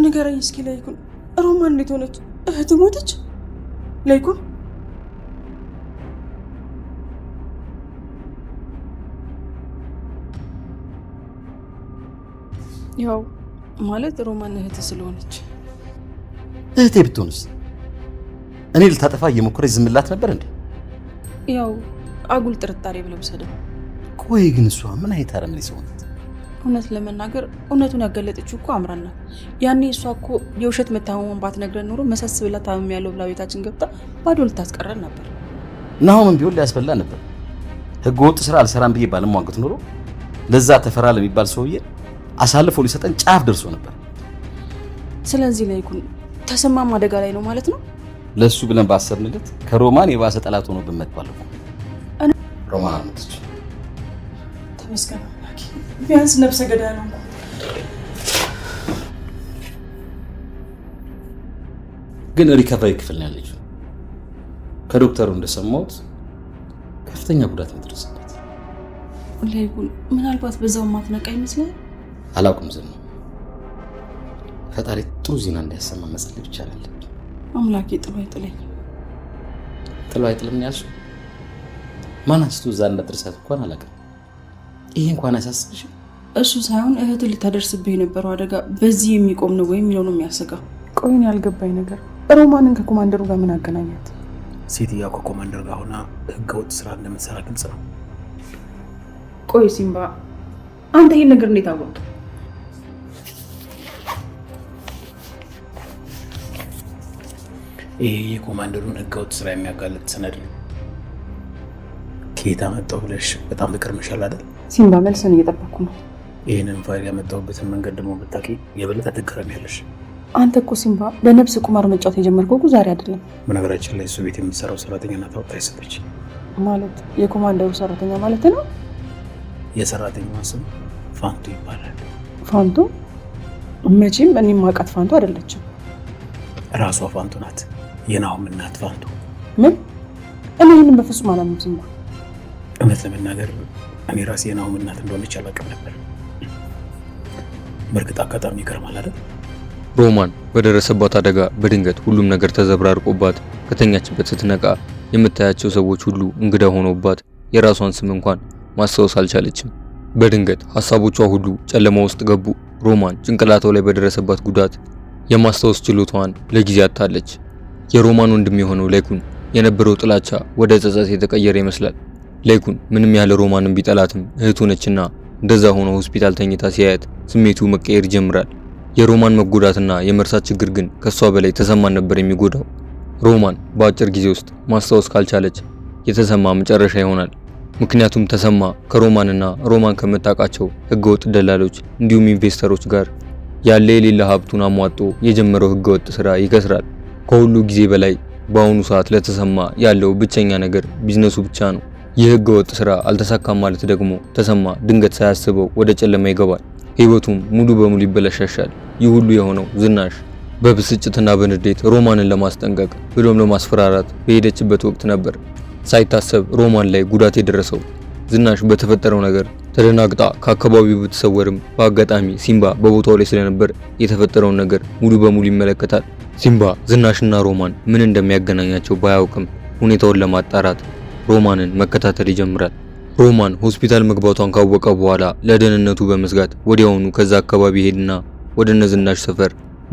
ንገረኝ እስኪ ላይኩን፣ ሮማን እንዴት ሆነች? እህት ሞተች? ላይኩን ያው ማለት ሮማን እህት ስለሆነች። እህቴ ብትሆንስ እኔ ልታጠፋ እየሞከረች ዝምላት ነበር እንዴ? ያው አጉል ጥርጣሬ ብለው ሰደው። ቆይ ግን እሷ ምን አይነት አረመኔ ሰው ናት? እውነት ለመናገር እውነቱን ያገለጠችው እኮ አምራን ናት። ያኔ እሷ እኮ የውሸት መታመሟን ባትነግረን ኖሮ መሰስ ብላ ታመም ያለው ብላ ቤታችን ገብታ ባዶ ልታስቀረን ነበር። ናሆምን ቢሆን ሊያስበላ ነበር። ህገ ወጥ ስራ አልሰራም ብዬ ባለሟገት ኖሮ ለዛ ተፈራ ለሚባል ሰውዬ አሳልፎ ሊሰጠን ጫፍ ደርሶ ነበር። ስለዚህ ላይኩን ተሰማም አደጋ ላይ ነው ማለት ነው። ለሱ ብለን ባሰብንለት ከሮማን የባሰ ጠላት ሆኖ ብንመጣው እኮ ሮማን አመጣች። ተመስገን ቢያንስ ነፍሰ ገዳይ ነው። ግን ሪከቨሪ ክፍል ነው ያለችው። ከዶክተሩ እንደሰማሁት ከፍተኛ ጉዳት እንደደረሰበት። ላይኩን ምናልባት በዛው ማትነቃ ይመስላል። አላውቅም። ዝም ፈጣሪ ጥሩ ዜና እንዲያሰማ መጸለይ ብቻ አለብኝ። አምላኬ ጥሎ አይጥለኝ። ጥሎ አይጥልም ያልሽው ማን አንስቶ እዛ እንደደረሳት እንኳን አላውቅም። ይሄ እንኳን አያሳስብሽ? እሱ ሳይሆን እህት ልታደርስብህ የነበረው አደጋ በዚህ የሚቆም ነው ወይ የሚለው ነው የሚያሰጋው። ቆይን ያልገባኝ ነገር ሮማንን ከኮማንደሩ ጋር ምን አገናኛት? ሴትዮዋ ከኮማንደር ጋር ሆና ህገወጥ ስራ እንደምትሰራ ግልጽ ነው። ቆይ ሲምባ አንተ ይሄን ነገር እንዴት አወቅ? ይሄ የኮማንደሩን ህገወጥ ስራ የሚያጋልጥ ሰነድ ነው። ከየት አመጣው ብለሽ በጣም ትቀርምሻል አይደል? ሲምባ መልሰን እየጠበኩ ነው። ይሄንን ፋይል ያመጣሁበትን መንገድ ደግሞ ብታውቂ የበለጠ ትገረሚያለሽ። አንተ እኮ ሲምባ በነፍስ ቁማር መጫወት የጀመርከው እኮ ዛሬ አይደለም። በነገራችን ላይ እሱ ቤት የምትሰራው ሰራተኛ ናት። አውጣ ይሰጠች ማለት የኮማንደሩ ሰራተኛ ማለት ነው። የሰራተኛዋ ስም ፋንቱ ይባላል። ፋንቱ? መቼም እኔም ማውቃት ፋንቱ አይደለችም። ራሷ ፋንቱ ናት። የናሆም እናት ፋንቱ። ምን? እኔ ይህንን በፍጹም አላምንም ሲምባ። እውነት ለመናገር እኔ ራሴ የናሆም እናት እንደሆነች አላውቅም ነበር። በእርግጥ አጋጣሚ ይገርማል አይደል? ሮማን በደረሰባት አደጋ በድንገት ሁሉም ነገር ተዘብራርቆባት ከተኛችበት ስትነቃ የምታያቸው ሰዎች ሁሉ እንግዳ ሆኖባት የራሷን ስም እንኳን ማስታወስ አልቻለችም። በድንገት ሐሳቦቿ ሁሉ ጨለማ ውስጥ ገቡ። ሮማን ጭንቅላቷ ላይ በደረሰባት ጉዳት የማስታወስ ችሎታዋን ለጊዜ አጣለች። የሮማን ወንድም የሆነው ላይኩን የነበረው ጥላቻ ወደ ጸጸት የተቀየረ ይመስላል። ላይኩን ምንም ያህል ሮማንን ቢጠላትም እህቱ ነችና እንደዛ ሆኖ ሆስፒታል ተኝታ ሲያያት ስሜቱ መቀየር ይጀምራል። የሮማን መጎዳትና የመርሳት ችግር ግን ከሷ በላይ ተሰማን ነበር የሚጎዳው። ሮማን በአጭር ጊዜ ውስጥ ማስታወስ ካልቻለች የተሰማ መጨረሻ ይሆናል። ምክንያቱም ተሰማ ከሮማንና ሮማን ከምታውቃቸው ህገወጥ ደላሎች እንዲሁም ኢንቨስተሮች ጋር ያለ የሌላ ሀብቱን አሟጦ የጀመረው ህገወጥ ስራ ይከስራል። ከሁሉ ጊዜ በላይ በአሁኑ ሰዓት ለተሰማ ያለው ብቸኛ ነገር ቢዝነሱ ብቻ ነው። ይህ ህገወጥ ስራ አልተሳካም ማለት ደግሞ ተሰማ ድንገት ሳያስበው ወደ ጨለማ ይገባል። ህይወቱም ሙሉ በሙሉ ይበላሻሻል። ይህ ሁሉ የሆነው ዝናሽ በብስጭትና በንዴት ሮማንን ለማስጠንቀቅ ብሎም ለማስፈራራት በሄደችበት ወቅት ነበር። ሳይታሰብ ሮማን ላይ ጉዳት የደረሰው ዝናሽ በተፈጠረው ነገር ተደናግጣ ከአካባቢው ብትሰወርም በአጋጣሚ ሲምባ በቦታው ላይ ስለነበር የተፈጠረውን ነገር ሙሉ በሙሉ ይመለከታል። ሲምባ ዝናሽና ሮማን ምን እንደሚያገናኛቸው ባያውቅም ሁኔታውን ለማጣራት ሮማንን መከታተል ይጀምራል። ሮማን ሆስፒታል መግባቷን ካወቀ በኋላ ለደህንነቱ በመስጋት ወዲያውኑ ከዛ አካባቢ ሄድና ወደ ነዝናሽ ሰፈር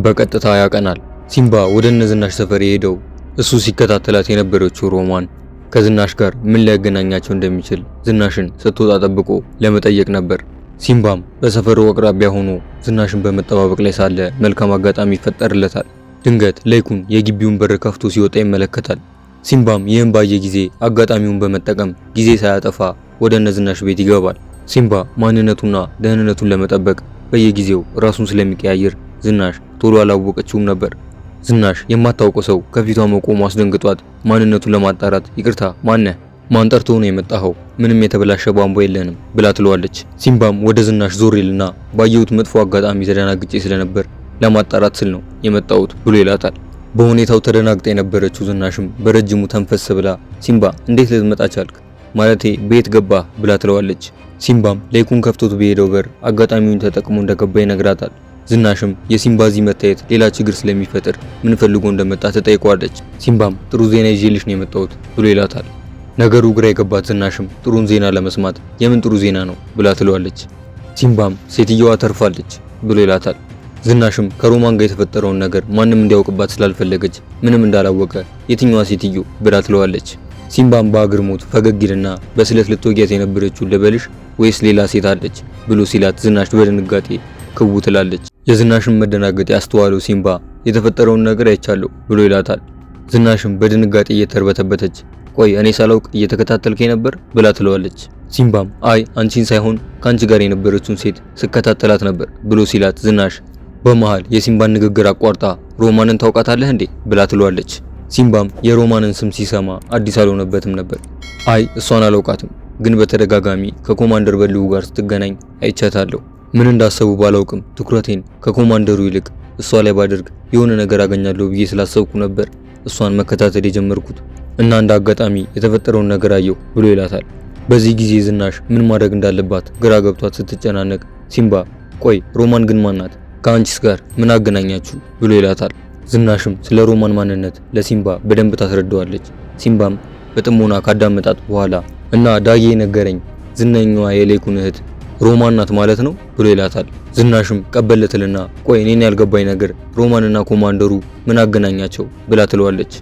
በቀጥታ ያቀናል። ሲምባ ወደ ነዝናሽ ሰፈር የሄደው እሱ ሲከታተላት የነበረችው ሮማን ከዝናሽ ጋር ምን ሊያገናኛቸው እንደሚችል ዝናሽን ስትወጣ ጠብቆ ለመጠየቅ ነበር። ሲምባም በሰፈሩ አቅራቢያ ሆኖ ዝናሽን በመጠባበቅ ላይ ሳለ መልካም አጋጣሚ ይፈጠርለታል። ድንገት ላይኩን የግቢውን በር ከፍቶ ሲወጣ ይመለከታል። ሲምባም ይህን ባየ ጊዜ አጋጣሚውን በመጠቀም ጊዜ ሳያጠፋ ወደ ነዝናሽ ቤት ይገባል። ሲምባ ማንነቱና ደህንነቱን ለመጠበቅ በየጊዜው ራሱን ስለሚቀያየር ዝናሽ ቶሎ አላወቀችውም ነበር። ዝናሽ የማታውቀው ሰው ከፊቷ መቆሙ አስደንግጧት ማንነቱን ለማጣራት ይቅርታ ማነህ? ማን ጠርቶ ነው የመጣኸው? ምንም የተበላሸ ቧንቧ የለንም ብላ ትለዋለች። ሲምባም ወደ ዝናሽ ዞር ይልና ባየሁት መጥፎ አጋጣሚ ተደናግጬ ስለነበር ለማጣራት ስል ነው የመጣሁት ብሎ ይላታል። በሁኔታው ተደናግጣ የነበረችው ዝናሽም በረጅሙ ተንፈስ ብላ ሲምባ እንዴት ልትመጣ ቻልክ? ማለቴ ቤት ገባህ ብላ ትለዋለች። ሲምባም ላይኩን ከፍቶት በሄደው በር አጋጣሚውን ተጠቅሞ እንደገባ ይነግራታል። ዝናሽም የሲምባዚ መታየት ሌላ ችግር ስለሚፈጥር ምን ፈልጎ እንደመጣ ትጠይቀዋለች። ሲምባም ጥሩ ዜና ይዤልሽ ነው የመጣሁት ብሎ ይላታል። ነገሩ ግራ የገባት ዝናሽም ጥሩን ዜና ለመስማት የምን ጥሩ ዜና ነው ብላ ትለዋለች። ሲምባም ሴትየዋ ተርፋለች ብሎ ይላታል። ዝናሽም ከሮማን ጋር የተፈጠረውን ነገር ማንም እንዲያውቅባት ስላልፈለገች ምንም እንዳላወቀ የትኛዋ ሴትዮ ብላ ትለዋለች። ሲምባም በአግርሞት ፈገግ ይልና በስለት ልትወጊያት የነበረችው ልበልሽ ወይስ ሌላ ሴት አለች ብሎ ሲላት ዝናሽ በድንጋጤ ክው ትላለች። የዝናሽን መደናገጥ ያስተዋለው ሲምባ የተፈጠረውን ነገር አይቻለሁ ብሎ ይላታል። ዝናሽም በድንጋጤ እየተርበተበተች ቆይ እኔ ሳላውቅ እየተከታተልከኝ ነበር ብላ ትለዋለች። ሲምባም አይ አንቺን ሳይሆን ካንቺ ጋር የነበረችውን ሴት ስከታተላት ነበር ብሎ ሲላት ዝናሽ በመሃል የሲምባን ንግግር አቋርጣ ሮማንን ታውቃታለህ እንዴ ብላ ትለዋለች። ሲምባም የሮማንን ስም ሲሰማ አዲስ አልሆነበትም ነበር። አይ እሷን አላውቃትም፣ ግን በተደጋጋሚ ከኮማንደር በልው ጋር ስትገናኝ አይቻታለሁ። ምን እንዳሰቡ ባላውቅም ትኩረቴን ከኮማንደሩ ይልቅ እሷ ላይ ባደርግ የሆነ ነገር አገኛለሁ ብዬ ስላሰብኩ ነበር እሷን መከታተል የጀመርኩት እና እንደ አጋጣሚ የተፈጠረውን ነገር አየሁ ብሎ ይላታል። በዚህ ጊዜ ዝናሽ ምን ማድረግ እንዳለባት ግራ ገብቷት ስትጨናነቅ ሲምባ ቆይ ሮማን ግን ማናት? ከአንቺስ ጋር ምን አገናኛችሁ ብሎ ይላታል። ዝናሽም ስለ ሮማን ማንነት ለሲምባ በደንብ ታስረዳዋለች። ሲምባም በጥሞና ካዳመጣት በኋላ እና ዳጌ ነገረኝ ዝነኛዋ የሌኩን እህት ሮማን ናት ማለት ነው ብሎ ይላታል። ዝናሽም ቀበለትልና ቆይ እኔን ያልገባኝ ነገር ሮማንና ኮማንደሩ ምን አገናኛቸው ብላ ትለዋለች።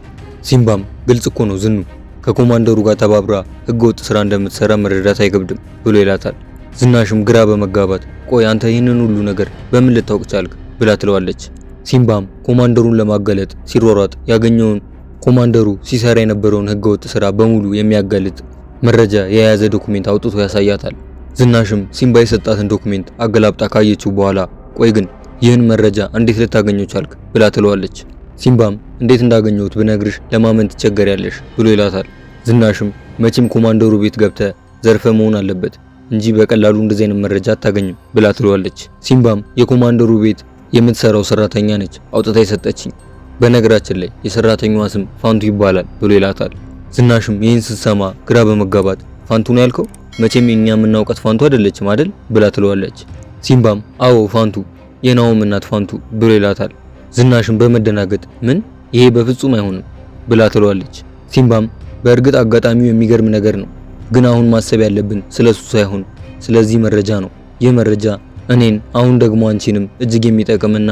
ሲምባም ግልጽ እኮ ነው ዝኑ ከኮማንደሩ ጋር ተባብራ ህገወጥ ስራ እንደምትሰራ መረዳት አይከብድም ብሎ ይላታል። ዝናሽም ግራ በመጋባት ቆይ አንተ ይህንን ሁሉ ነገር በምን ልታውቅ ቻልክ ብላ ትለዋለች። ሲምባም ኮማንደሩን ለማጋለጥ ሲሯሯጥ ያገኘውን ኮማንደሩ ሲሰራ የነበረውን ህገወጥ ስራ በሙሉ የሚያጋልጥ መረጃ የያዘ ዶኩሜንት አውጥቶ ያሳያታል። ዝናሽም ሲምባ የሰጣትን ዶኩሜንት አገላብጣ ካየችው በኋላ ቆይ ግን ይህን መረጃ እንዴት ልታገኘው ቻልክ ብላ ትለዋለች። ሲምባም እንዴት እንዳገኘሁት ብነግርሽ ለማመን ትቸገሪያለሽ ብሎ ይላታል። ዝናሽም መቼም ኮማንደሩ ቤት ገብተ ዘርፈ መሆን አለበት እንጂ በቀላሉ እንደዚህ አይነት መረጃ አታገኝም ብላ ትለዋለች። ሲምባም የኮማንደሩ ቤት የምትሰራው ሰራተኛ ነች አውጥታ የሰጠችኝ፣ በነገራችን ላይ የሰራተኛዋ ስም ፋንቱ ይባላል ብሎ ይላታል። ዝናሽም ይህን ስትሰማ ግራ በመጋባት ፋንቱ ነው ያልከው? መቼም እኛ የምናውቃት ፋንቱ አይደለችም አይደል ብላ ትለዋለች። ሲምባም አዎ ፋንቱ የናኦም እናት ፋንቱ ብሎ ይላታል። ዝናሽም በመደናገጥ ምን ይሄ በፍጹም አይሆንም ብላ ትለዋለች። ሲምባም በእርግጥ አጋጣሚው የሚገርም ነገር ነው፣ ግን አሁን ማሰብ ያለብን ስለሱ ሳይሆን ስለዚህ መረጃ ነው። ይህ መረጃ እኔን አሁን ደግሞ አንቺንም እጅግ የሚጠቅምና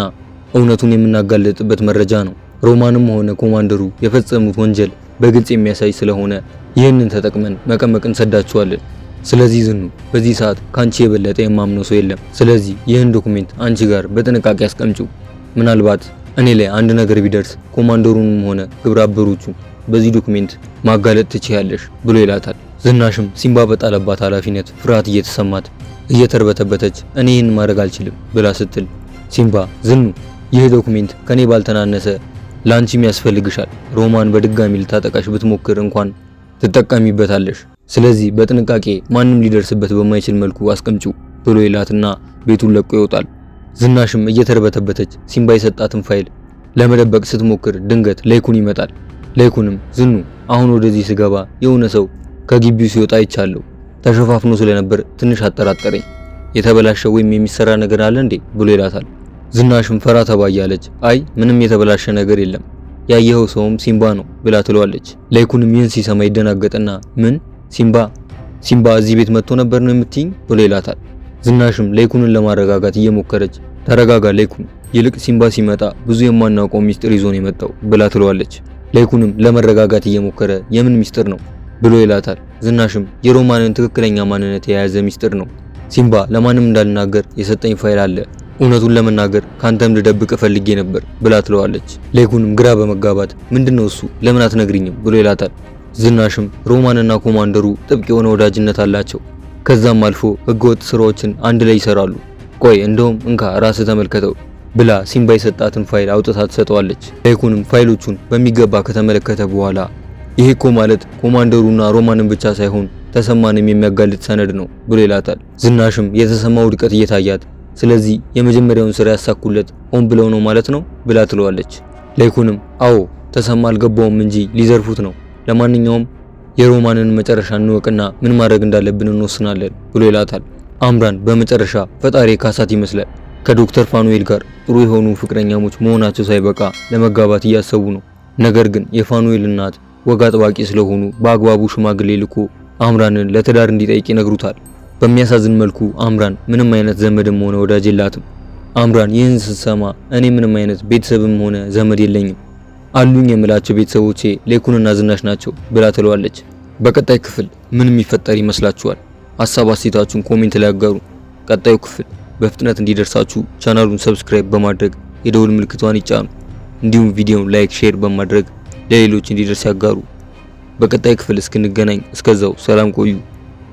እውነቱን የምናጋለጥበት መረጃ ነው። ሮማንም ሆነ ኮማንደሩ የፈጸሙት ወንጀል በግልጽ የሚያሳይ ስለሆነ ይህንን ተጠቅመን መቀመቅ እንሰዳቸዋለን። ስለዚህ ዝኑ በዚህ ሰዓት ካንቺ የበለጠ የማምነው ሰው የለም። ስለዚህ ይህን ዶኩሜንት አንቺ ጋር በጥንቃቄ አስቀምጪው። ምናልባት እኔ ላይ አንድ ነገር ቢደርስ ኮማንደሩንም ሆነ ግብረ አበሮቹ በዚህ ዶኩሜንት ማጋለጥ ትችያለሽ ብሎ ይላታል። ዝናሽም ሲምባ በጣለባት ኃላፊነት ፍርሃት እየተሰማት እየተርበተበተች እኔ ይህን ማድረግ አልችልም ብላ ስትል ሲምባ ዝኑ ይህ ዶኩሜንት ከኔ ባልተናነሰ ላንቺም ያስፈልግሻል። ሮማን በድጋሚ ልታጠቃሽ ብትሞክር እንኳን ትጠቀሚበታለሽ። ስለዚህ በጥንቃቄ ማንም ሊደርስበት በማይችል መልኩ አስቀምጪው ብሎ ይላትና ቤቱን ለቆ ይወጣል። ዝናሽም እየተርበተበተች ሲምባ የሰጣትን ፋይል ለመደበቅ ስትሞክር ድንገት ሌኩን ይመጣል። ሌኩንም ዝኑ አሁን ወደዚህ ስገባ የሆነ ሰው ከግቢው ሲወጣ አይቻለሁ፣ ተሸፋፍኖ ስለነበር ትንሽ አጠራጠረኝ። የተበላሸ ወይም የሚሰራ ነገር አለ እንዴ ብሎ ይላታል። ዝናሽም ፈራ ተባ እያለች አይ ምንም የተበላሸ ነገር የለም፣ ያየኸው ሰውም ሲምባ ነው ብላ ትለዋለች። ሌኩንም ይህን ሲሰማ ይደናገጥና ምን ሲምባ እዚህ ቤት መጥቶ ነበር ነው የምትይኝ ብሎ ይላታል። ዝናሽም ሌኩንን ለማረጋጋት እየሞከረች ተረጋጋ ሌኩን፣ ይልቅ ሲምባ ሲመጣ ብዙ የማናውቀው ሚስጥር ይዞ ነው የመጣው ብላ ትለዋለች። ሌኩንም ለመረጋጋት እየሞከረ የምን ሚስጥር ነው ብሎ ይላታል። ዝናሽም የሮማንን ትክክለኛ ማንነት የያዘ ሚስጥር ነው፣ ሲምባ ለማንም እንዳልናገር የሰጠኝ ፋይል አለ፣ እውነቱን ለመናገር ካንተም ልደብቅ ፈልጌ ነበር ብላ ትለዋለች። ሌኩንም ግራ በመጋባት ምንድነው እሱ ለምን አትነግሪኝም ብሎ ይላታል። ዝናሽም ሮማንና ኮማንደሩ ጥብቅ የሆነ ወዳጅነት አላቸው፣ ከዛም አልፎ ህገወጥ ስራዎችን አንድ ላይ ይሰራሉ። ቆይ እንደውም እንካ ራስህ ተመልከተው ብላ ሲምባ የሰጣትን ፋይል አውጥታ ትሰጠዋለች። ሌኩንም ፋይሎቹን በሚገባ ከተመለከተ በኋላ ይሄ እኮ ማለት ኮማንደሩና ሮማንን ብቻ ሳይሆን ተሰማንም የሚያጋልጥ ሰነድ ነው ብሎ ይላታል። ዝናሽም የተሰማው ውድቀት እየታያት ስለዚህ የመጀመሪያውን ስራ ያሳኩለት ሆን ብለው ነው ማለት ነው ብላ ትለዋለች። ሌኩንም አዎ ተሰማ አልገባውም እንጂ ሊዘርፉት ነው፣ ለማንኛውም የሮማንን መጨረሻ እንወቅና ምን ማድረግ እንዳለብን እንወስናለን ብሎ ይላታል። አምራን በመጨረሻ ፈጣሪ ካሳት ይመስላል። ከዶክተር ፋኑኤል ጋር ጥሩ የሆኑ ፍቅረኛሞች መሆናቸው ሳይበቃ ለመጋባት እያሰቡ ነው። ነገር ግን የፋኑኤል እናት ወግ አጥባቂ ስለሆኑ በአግባቡ ሽማግሌ ልኮ አምራንን ለትዳር እንዲጠይቅ ይነግሩታል። በሚያሳዝን መልኩ አምራን ምንም አይነት ዘመድም ሆነ ወዳጅ የላትም። አምራን ይህን ስትሰማ እኔ ምንም አይነት ቤተሰብም ሆነ ዘመድ የለኝም፣ አሉኝ የምላቸው ቤተሰቦቼ ሌኩንና ዝናሽ ናቸው ብላ ትለዋለች። በቀጣይ ክፍል ምን የሚፈጠር ይመስላችኋል? ሀሳብ አስተያየታችሁን ኮሜንት ላይ አጋሩ። ቀጣዩ ክፍል በፍጥነት እንዲደርሳችሁ ቻናሉን ሰብስክራይብ በማድረግ የደውል ምልክቷን ይጫኑ። እንዲሁም ቪዲዮውን ላይክ፣ ሼር በማድረግ ለሌሎች እንዲደርስ ያጋሩ። በቀጣይ ክፍል እስክንገናኝ እስከዛው ሰላም ቆዩ።